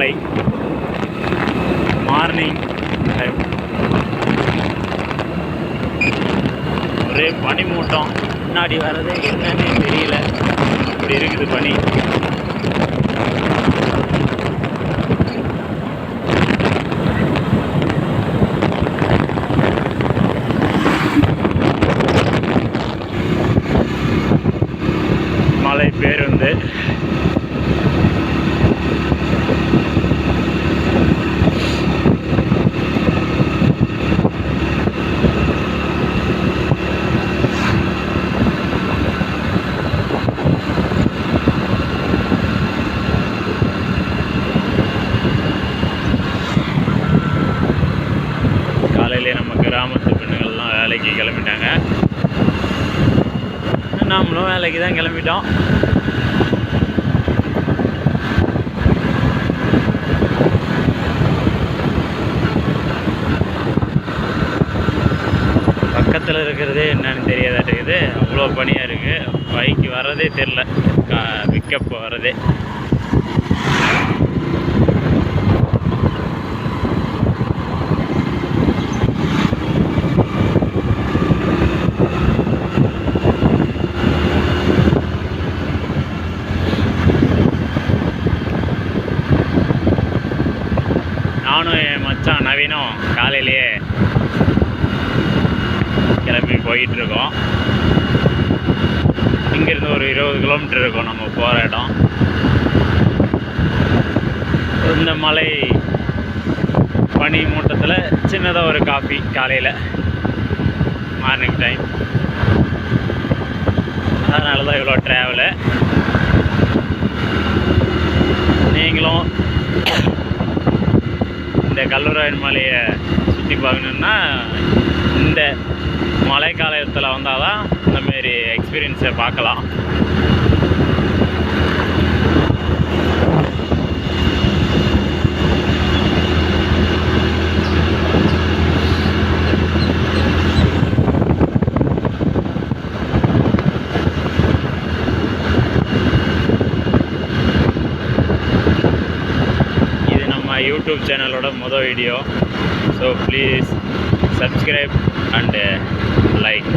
மலை morning time. ஒரே பனி மூட்டம், முன்னாடி வர்றது என்னன்னு தெரியல, அப்படி இருக்குது பனி. மலை பேருந்து காலையிலே நம்ம கிராமத்து பெண்கள்லாம் வேலைக்கு கிளம்பிட்டாங்க. நாமளும் வேலைக்கு தான் கிளம்பிட்டோம். பக்கத்தில் இருக்கிறதே என்னன்னு தெரியாதாட்டுக்குது, அவ்வளோ பனியாக இருக்குது. பைக்கு வர்றதே தெரில, பிக்கப் வர்றதே. நானும் என் மச்சான் நவீனும் காலையிலேயே கிளம்பி போயிட்டுருக்கோம். இங்கேருந்து ஒரு 20 கிலோமீட்டர் இருக்கும் நம்ம போகிற இடம். இந்த மலை பனி மூட்டத்தில் சின்னதாக ஒரு காஃபி காலையில் மார்னிங் டைம். அதனால தான் இவ்வளோ ட்ராவலு. நீங்களும் இந்த கல்வராயன் மலையை சுற்றி பார்க்கணுன்னா இந்த மழை காலத்தில் வந்தால் தான் இந்தமாரி எக்ஸ்பீரியன்ஸை பார்க்கலாம். YouTube சேனலோட முதல் video. So please subscribe and like.